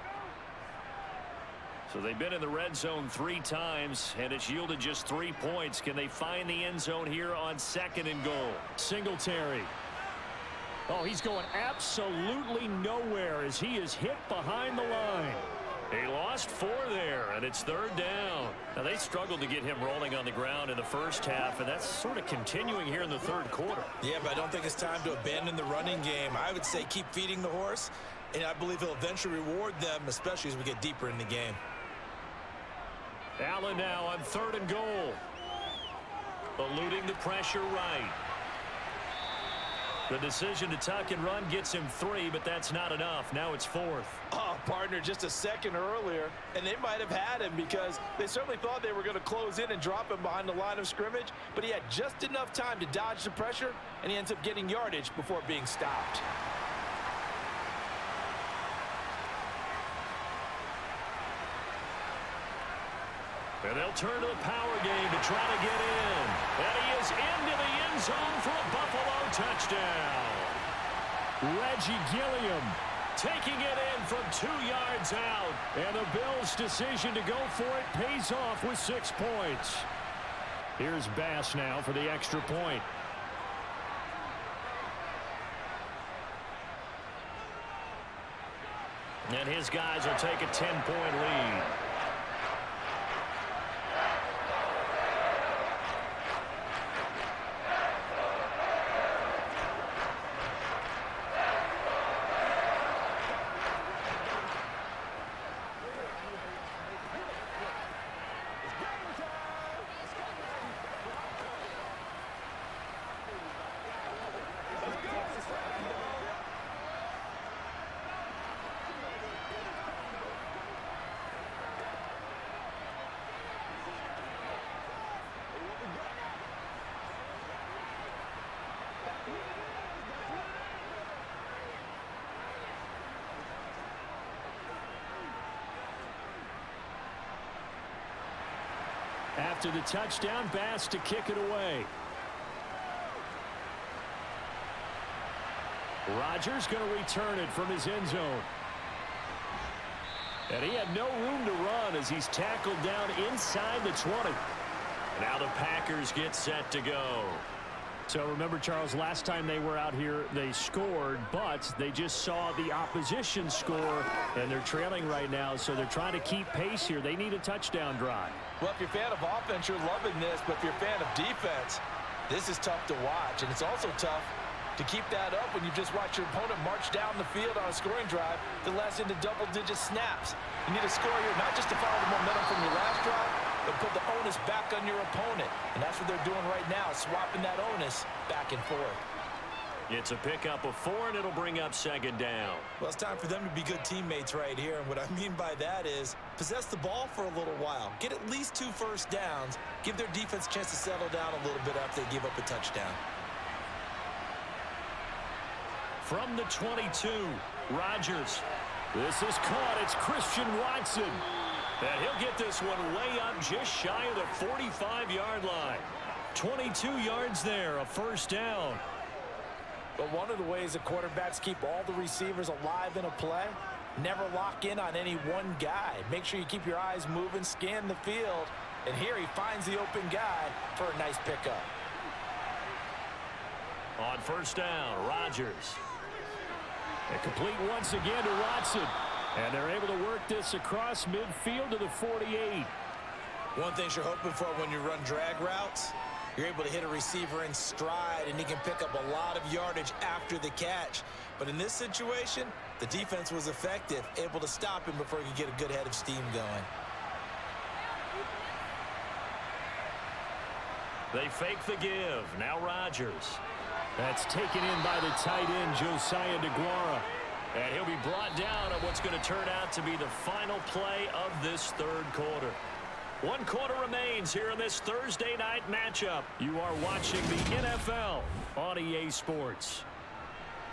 So they've been in the red zone 3 times, and it's yielded just 3 points. Can they find the end zone here on 2nd and goal? Singletary. Oh, he's going absolutely nowhere as he is hit behind the line. He lost 4 there, and it's 3rd down. Now, they struggled to get him rolling on the ground in the first half, and that's sort of continuing here in the 3rd quarter. Yeah, but I don't think it's time to abandon the running game. I would say keep feeding the horse, and I believe he'll eventually reward them, especially as we get deeper in the game. Allen now on 3rd and goal. Eluding the pressure right. The decision to tuck and run gets him 3, but that's not enough. Now it's 4th. Oh, partner, just a second earlier, and they might have had him because they certainly thought they were going to close in and drop him behind the line of scrimmage, but he had just enough time to dodge the pressure, and he ends up getting yardage before being stopped. And they'll turn to the power game to try to get in. And he is into the end zone for a Buffalo touchdown. Reggie Gilliam taking it in from 2 yards out. And the Bills' decision to go for it pays off with 6 points. Here's Bass now for the extra point. And his guys will take a 10-point lead. After the touchdown, Bass to kick it away. Rodgers going to return it from his end zone. And he had no room to run as he's tackled down inside the 20. Now the Packers get set to go. So remember, Charles, last time they were out here, they scored, but they just saw the opposition score, and they're trailing right now, so they're trying to keep pace here. They need a touchdown drive. Well, if you're a fan of offense, you're loving this, but if you're a fan of defense, this is tough to watch, and it's also tough to keep that up when you just watch your opponent march down the field on a scoring drive that lasts into double-digit snaps. You need a score here, not just to follow the momentum from your last drive, but put the onus back on your opponent. And that's what they're doing right now, swapping that onus back and forth. It's a pickup of 4, and it'll bring up second down. Well, it's time for them to be good teammates right here. And what I mean by that is possess the ball for a little while. Get at least 2 first downs. Give their defense a chance to settle down a little bit after they give up a touchdown. From the 22, Rodgers. This is caught. It's Christian Watson. And he'll get this one way up just shy of the 45-yard line. 22 yards there, a first down. But one of the ways that quarterbacks keep all the receivers alive in a play, never lock in on any one guy. Make sure you keep your eyes moving, scan the field, and here he finds the open guy for a nice pickup. On first down, Rodgers. And complete once again to Watson. And they're able to work this across midfield to the 48. One thing you're hoping for when you run drag routes, you're able to hit a receiver in stride, and he can pick up a lot of yardage after the catch. But in this situation, the defense was effective, able to stop him before he could get a good head of steam going. They fake the give. Now Rodgers. That's taken in by the tight end, Josiah DeGuara. And he'll be brought down on what's going to turn out to be the final play of this third quarter. 1 quarter remains here in this Thursday night matchup. You are watching the NFL on EA Sports.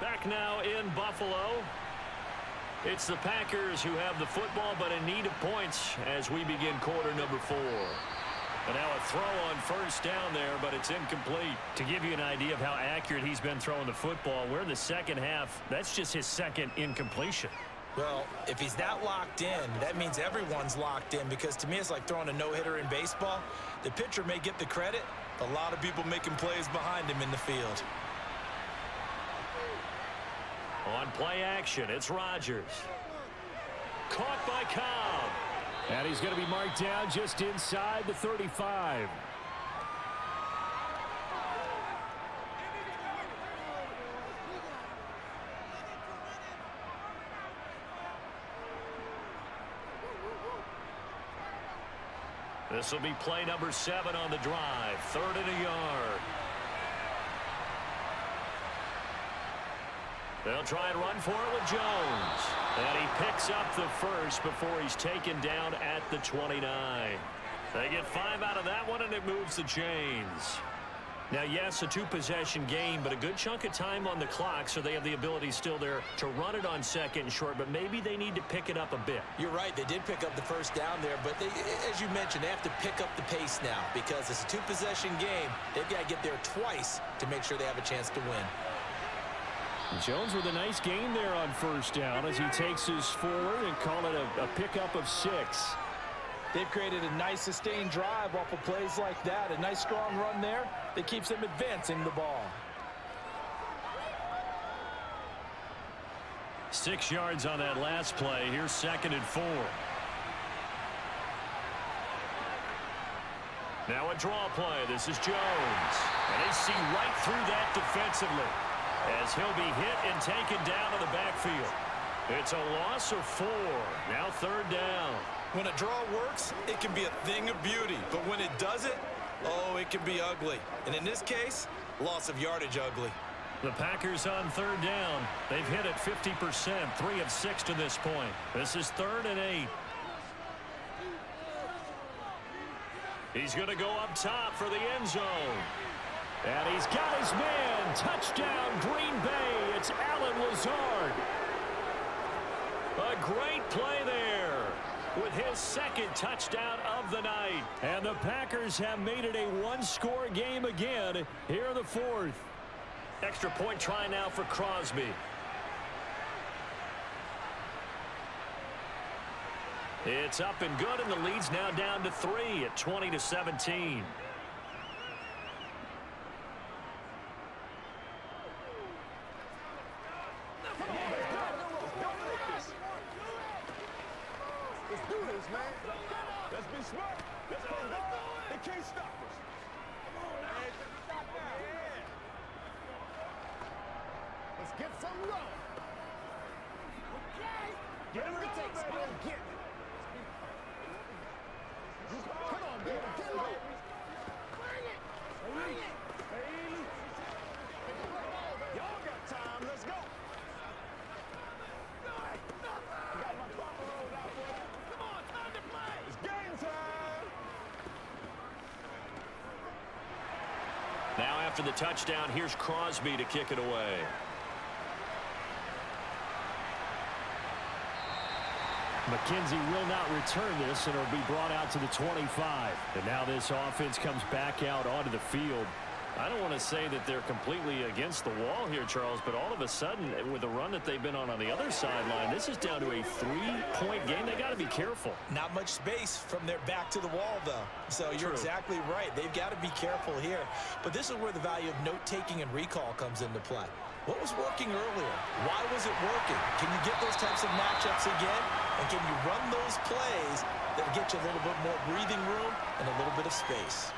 Back now in Buffalo. It's the Packers who have the football, but in need of points as we begin quarter number 4. And now a throw on first down there, but it's incomplete. To give you an idea of how accurate he's been throwing the football, we're in the second half. That's just his second incompletion. Well, if he's that locked in, that means everyone's locked in, because to me it's like throwing a no-hitter in baseball. The pitcher may get the credit, but a lot of people making plays behind him in the field. On play action, it's Rodgers. Caught by Cobb. And he's going to be marked down just inside the 35. This will be play number 7 on the drive. 3rd and a yard. They'll try and run for it with Jones. And he picks up the first before he's taken down at the 29. They get 5 out of that one, and it moves the chains. Now, yes, a 2-possession game, but a good chunk of time on the clock, so they have the ability still there to run it on second and short, but maybe they need to pick it up a bit. You're right. They did pick up the first down there, but they, as you mentioned, they have to pick up the pace now because it's a 2-possession game. They've got to get there twice to make sure they have a chance to win. Jones with a nice gain there on first down as he takes his forward and call it a pickup of 6. They've created a nice sustained drive off of plays like that. A nice strong run there that keeps them advancing the ball. 6 yards on that last play. Here's 2nd and 4. Now a draw play. This is Jones. And they see right through that defensively as he'll be hit and taken down in the backfield. It's a loss of 4. Now 3rd down. When a draw works, it can be a thing of beauty. But when it doesn't, oh, it can be ugly. And in this case, loss of yardage ugly. The Packers on 3rd down. They've hit it 50%, 3 of 6 to this point. This is 3rd and 8. He's going to go up top for the end zone. And he's got his man. Touchdown, Green Bay. It's Allen Lazard. A great play there. with his second touchdown of the night. And the Packers have made it a one-score game again here in the fourth. Extra point try now for Crosby. It's up and good, and the lead's now down to 3 at 20-17. Let's do this, man. Let's be smart. Let's go. They can't stop us. Come on, man. Stop now. Let's get some love. Get him going, baby. Get it. Come on, baby. Get low. Bring it. Bring it. Y'all got time. Let's go. Got my bumper rolled out, boy. Come on, time to play. It's game time. Now after the touchdown, here's Crosby to kick it away. McKenzie will not return this, and it'll be brought out to the 25. And now this offense comes back out onto the field. I don't want to say that they're completely against the wall here, Charles, but all of a sudden, with the run that they've been on the other sideline, this is down to a 3-point game. They got to be careful. Not much space from their back to the wall, though. So you're exactly right. They've got to be careful here. But this is where the value of note-taking and recall comes into play. What was working earlier? Why was it working? Can you get those types of matchups again? And can you run those plays that get you a little bit more breathing room and a little bit of space?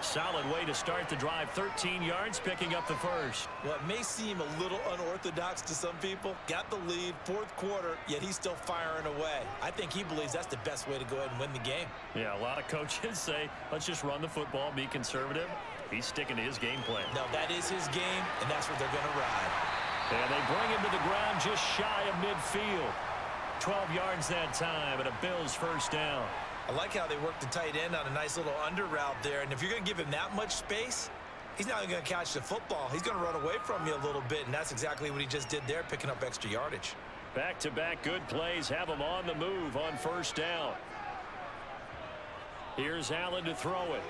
Solid way to start the drive. 13 yards, picking up the first. Well, it may seem a little unorthodox to some people. Got the lead, fourth quarter, yet he's still firing away. I think he believes that's the best way to go ahead and win the game. Yeah, a lot of coaches say, let's just run the football, be conservative. He's sticking to his game plan. No, that is his game, and that's what they're going to ride. And they bring him to the ground just shy of midfield. 12 yards that time, and a Bills first down. I like how they work the tight end on a nice little under route there. And if you're going to give him that much space, he's not going to catch the football. He's going to run away from you a little bit, and that's exactly what he just did there, picking up extra yardage. Back-to-back good plays have him on the move on first down. Here's Allen to throw it.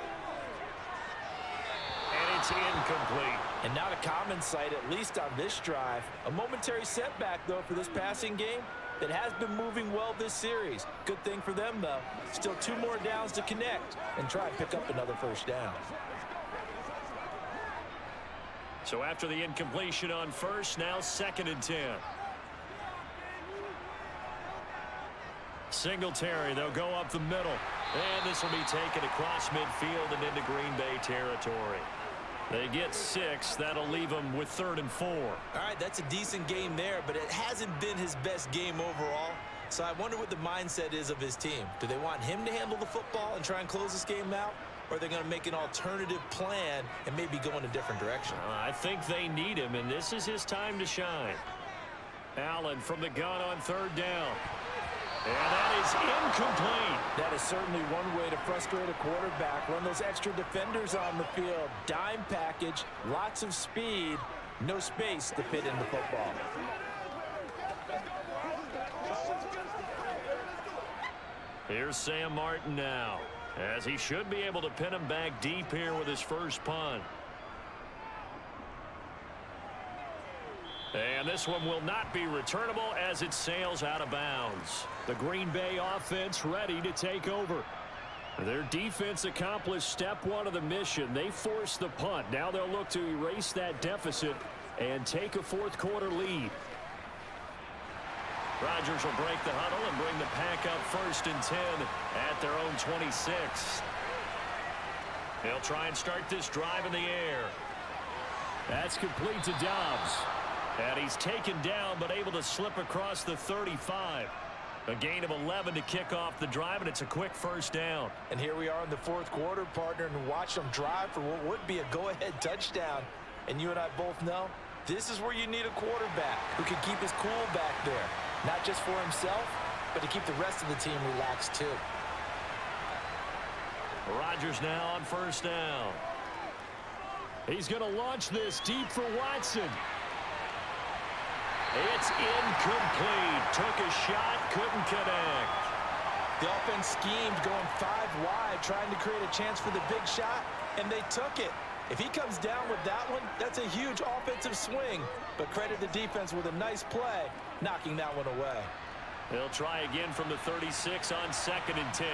And it's incomplete. And not a common sight, at least on this drive. A momentary setback, though, for this passing game that has been moving well this series. Good thing for them, though. Still 2 more downs to connect and try and pick up another first down. So after the incompletion on first, now 2nd and 10. Singletary, they'll go up the middle. And this will be taken across midfield and into Green Bay territory. They get 6. That'll leave them with 3rd and 4. All right, that's a decent game there, but it hasn't been his best game overall. So I wonder what the mindset is of his team. Do they want him to handle the football and try and close this game out? Or are they going to make an alternative plan and maybe go in a different direction? I think they need him, and this is his time to shine. Allen from the gun on 3rd down. And that is incomplete. That is certainly one way to frustrate a quarterback. Run those extra defenders on the field. Dime package, lots of speed, no space to fit in the football. Here's Sam Martin now, as he should be able to pin him back deep here with his first punt. And this one will not be returnable as it sails out of bounds. The Green Bay offense ready to take over. Their defense accomplished step 1 of the mission. They forced the punt. Now they'll look to erase that deficit and take a fourth quarter lead. Rodgers will break the huddle and bring the pack up 1st and 10 at their own 26. They'll try and start this drive in the air. That's complete to Dobbs. And he's taken down but able to slip across the 35. A gain of 11 to kick off the drive, and it's a quick first down. And here we are in the fourth quarter, partner, and watch them drive for what would be a go-ahead touchdown. And you and I both know this is where you need a quarterback who can keep his cool back there. Not just for himself, but to keep the rest of the team relaxed too. Rodgers now on first down. He's going to launch this deep for Watson. It's incomplete. Took a shot, couldn't connect. The offense schemed going 5 wide, trying to create a chance for the big shot, and they took it. If he comes down with that one, that's a huge offensive swing. But credit the defense with a nice play, knocking that one away. They'll try again from the 36 on 2nd and 10.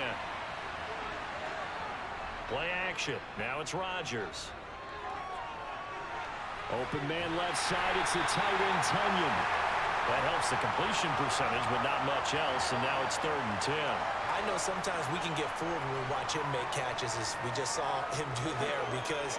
Play action. Now it's Rodgers. Open man left side. It's the tight end, Tunyon. That helps the completion percentage, but not much else, and now it's 3rd and 10. I know sometimes we can get fooled when we watch him make catches, as we just saw him do there, because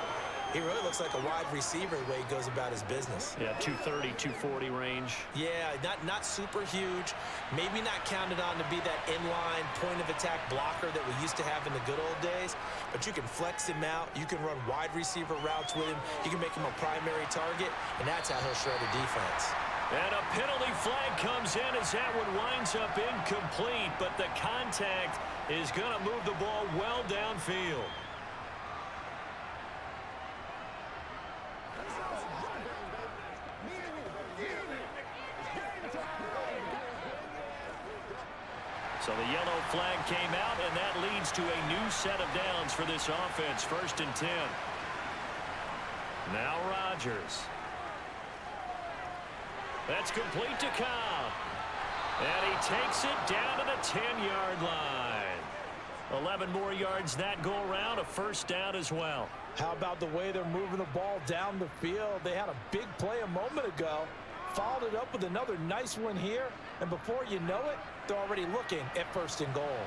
he really looks like a wide receiver the way he goes about his business. Yeah, 230, 240 range. Yeah, not super huge. Maybe not counted on to be that inline point-of-attack blocker that we used to have in the good old days, but you can flex him out. You can run wide receiver routes with him. You can make him a primary target, and that's how he'll shred a defense. And a penalty flag comes in as that one winds up incomplete, but the contact is going to move the ball well downfield. So the yellow flag came out, and that leads to a new set of downs for this offense. 1st and 10. Now Rodgers. That's complete to Cobb. And he takes it down to the 10-yard line. 11 more yards that go around, a 1st down as well. How about the way they're moving the ball down the field? They had a big play a moment ago, followed it up with another nice one here, and before you know it, they're already looking at 1st and goal.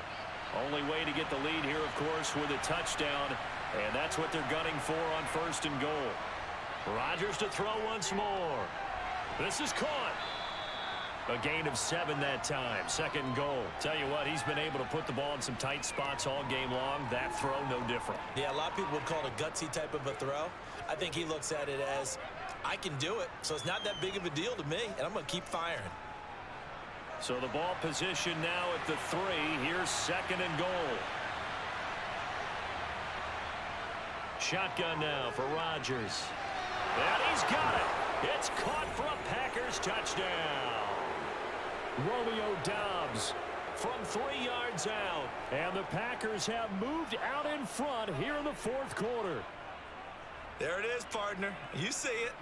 Only way to get the lead here, of course, with a touchdown, and that's what they're gunning for on 1st and goal. Rodgers to throw once more. This is caught. A gain of 7 that time. 2nd and goal. Tell you what, he's been able to put the ball in some tight spots all game long. That throw, no different. Yeah, a lot of people would call it a gutsy type of a throw. I think he looks at it as, I can do it, so it's not that big of a deal to me, and I'm going to keep firing. So the ball position now at the 3. Here's 2nd and goal. Shotgun now for Rodgers. And he's got it. It's caught for a Packers touchdown. Romeo Doubs From 3 yards out. And the Packers have moved out in front here in the 4th quarter. There it is, partner. You see it.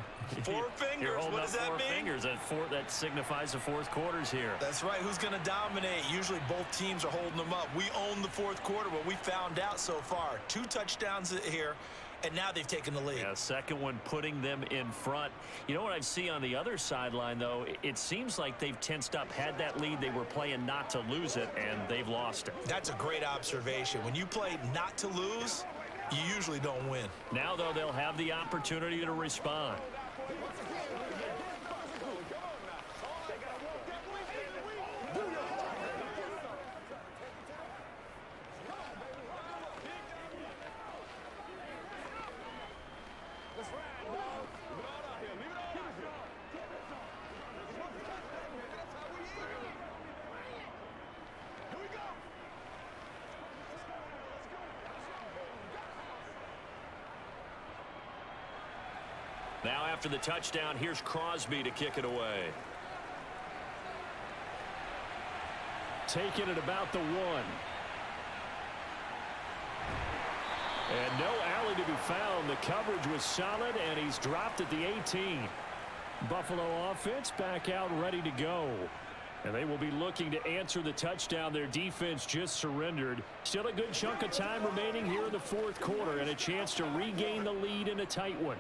4 You're fingers. holding What up does that 4 mean? fingers. That signifies the 4th quarter's here. That's right. Who's going to dominate? Usually both teams are holding them up. We own the 4th quarter, what we found out so far. 2 touchdowns here, and now they've taken the lead. Yeah, 2nd one putting them in front. You know what I see on the other sideline, though? It seems like they've tensed up, had that lead. They were playing not to lose it, and they've lost it. That's a great observation. When you play not to lose, you usually don't win. Now, though, they'll have the opportunity to respond. Now after the touchdown, here's Crosby to kick it away. taking it about the 1. And no alley to be found. The coverage was solid, and he's dropped at the 18. Buffalo offense back out ready to go. And they will be looking to answer the touchdown. Their defense just surrendered. Still a good chunk of time remaining here in the 4th quarter, and a chance to regain the lead in a tight one.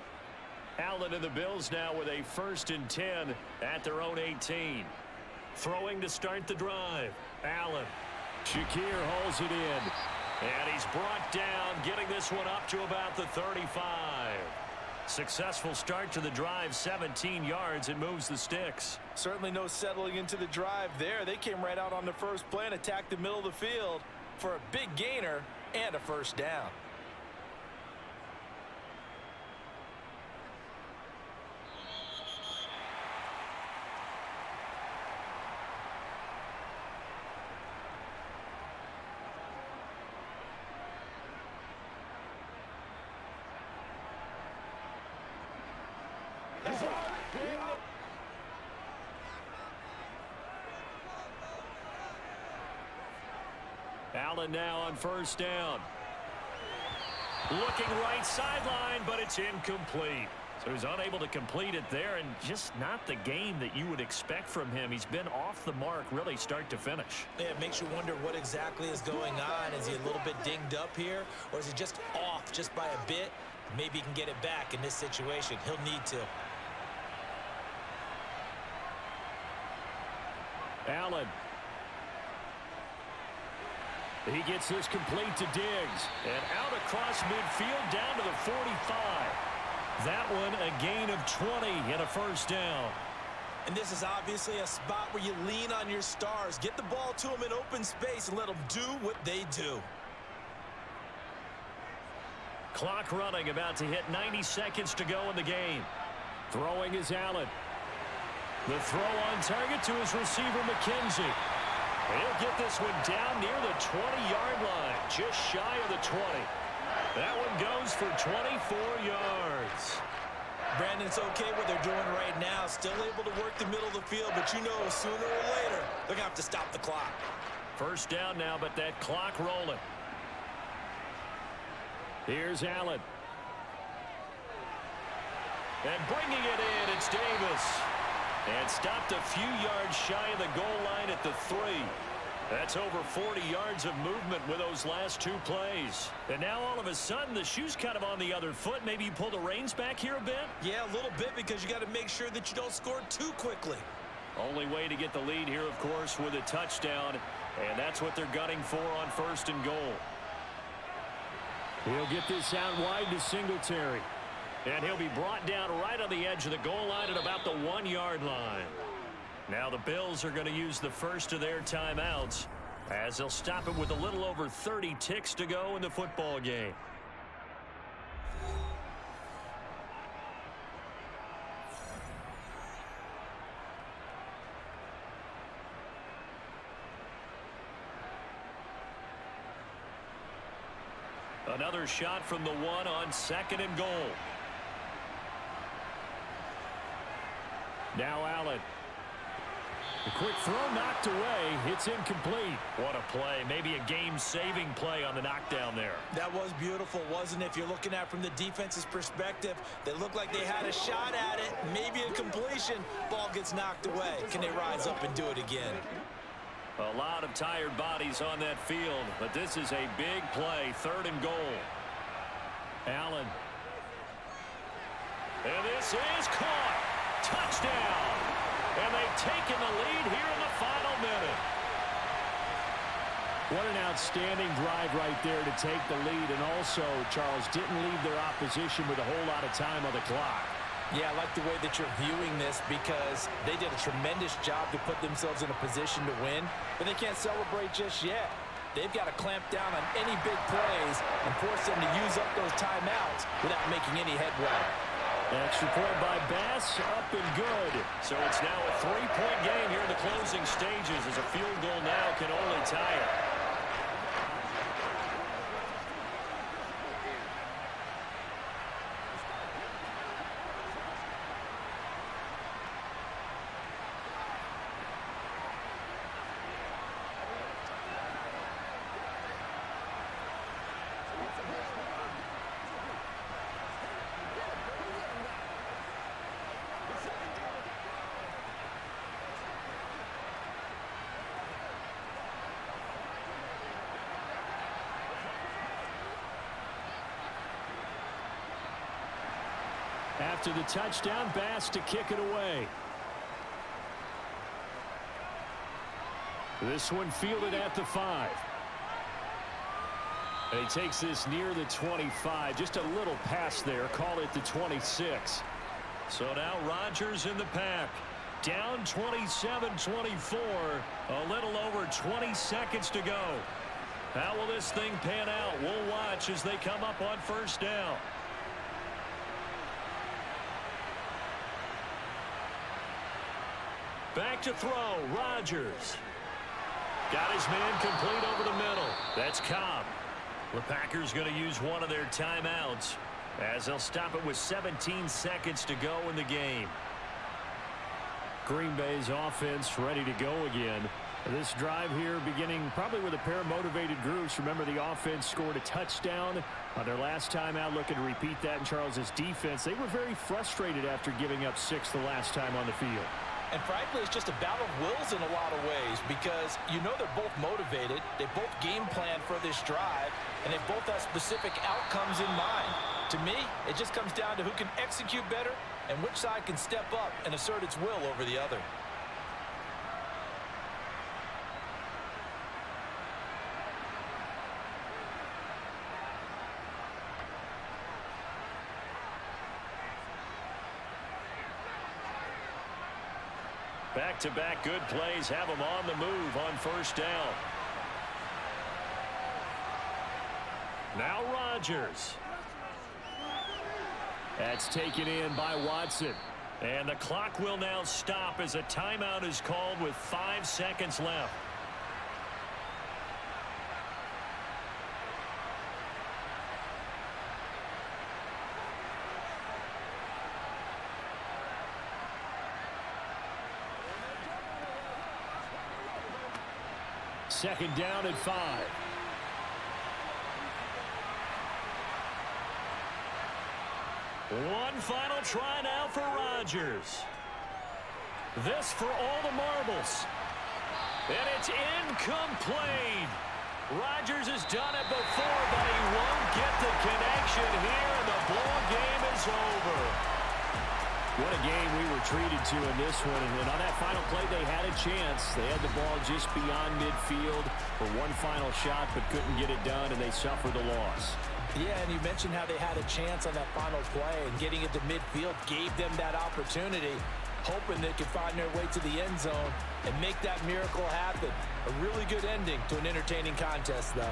Allen and the Bills now with a 1st and 10 at their own 18. Throwing to start the drive. Allen. Shakir hauls it in. And he's brought down, getting this one up to about the 35. Successful start to the drive, 17 yards, and moves the Stix. Certainly no settling into the drive there. They came right out on the first play and attacked the middle of the field for a big gainer and a 1st down. Allen now on first down. Looking right sideline, but it's incomplete. So he's unable to complete it there, and just not the game that you would expect from him. He's been off the mark really start to finish. Yeah, it makes you wonder what exactly is going on. Is he a little bit dinged up here, or is he just off just by a bit? Maybe he can get it back in this situation. He'll need to. Allen. He gets this complete to Diggs. And out across midfield down to the 45. That one a gain of 20 and a first down. And this is obviously a spot where you lean on your stars. Get the ball to them in open space and let them do what they do. Clock running, about to hit 90 seconds to go in the game. Throwing is Allen. The throw on target to his receiver, McKenzie. He'll get this one down near the 20-yard line, just shy of the 20. That one goes for 24 yards. Brandon, it's okay what they're doing right now. Still able to work the middle of the field, but you know sooner or later they're going to have to stop the clock. First down now, but that clock rolling. Here's Allen. And bringing it in, it's Davis. And stopped a few yards shy of the goal line at the 3. That's over 40 yards of movement with those last two plays. And now all of a sudden the shoe's kind of on the other foot. Maybe you pull the reins back here a bit? Yeah, a little bit, because you got to make sure that you don't score too quickly. Only way to get the lead here, of course, with a touchdown. And that's what they're gunning for on first and goal. He'll get this out wide to Singletary. And he'll be brought down right on the edge of the goal line at about the 1-yard line. Now the Bills are going to use the first of their timeouts as they'll stop it with a little over 30 ticks to go in the football game. Another shot from the 1 on second and goal. Now Allen. The quick throw knocked away. It's incomplete. What a play. Maybe a game-saving play on the knockdown there. That was beautiful, wasn't it? If you're looking at it from the defense's perspective, they looked like they had a shot at it. Maybe a completion. Ball gets knocked away. Can they rise up and do it again? A lot of tired bodies on that field, but this is a big play. Third and goal. Allen. And this is caught. Touchdown. And they've taken the lead here in the final minute. What an outstanding drive right there to take the lead. And also, Charles, didn't leave their opposition with a whole lot of time on the clock. Yeah, I like the way that you're viewing this, because they did a tremendous job to put themselves in a position to win, but they can't celebrate just yet. They've got to clamp down on any big plays and force them to use up those timeouts without making any headway. Extra point by Bass, up and good. So it's now a 3-point game here in the closing stages, as a field goal now can only tie it. After the touchdown, Bass to kick it away. This one fielded at the 5. And he takes this near the 25. Just a little pass there. Call it the 26. So now Rodgers in the pack. Down 27-24. A little over 20 seconds to go. How will this thing pan out? We'll watch as they come up on first down. Back to throw, Rodgers. Got his man complete over the middle. That's Cobb. The Packers going to use one of their timeouts as they'll stop it with 17 seconds to go in the game. Green Bay's offense ready to go again. This drive here beginning probably with a pair of motivated groups. Remember, the offense scored a touchdown on their last time out, looking to repeat that in Charles's defense. They were very frustrated after giving up 6 the last time on the field. And frankly, it's just a battle of wills in a lot of ways because you know they're both motivated. They both game plan for this drive, and they both have specific outcomes in mind. To me, it just comes down to who can execute better and which side can step up and assert its will over the other. Back-to-back good plays have them on the move on first down. Now Rodgers. That's taken in by Watson. And the clock will now stop as a timeout is called with 5 seconds left. Second down and 5. One final try now for Rodgers. This for all the marbles. And it's incomplete. Rodgers has done it before, but he won't get the connection here, and the ball game is over. What a game we were treated to in this one. And on that final play, they had a chance. They had the ball just beyond midfield for one final shot, but couldn't get it done, and they suffered the loss. Yeah, and you mentioned how they had a chance on that final play, and getting it to midfield gave them that opportunity, hoping they could find their way to the end zone and make that miracle happen. A really good ending to an entertaining contest, though.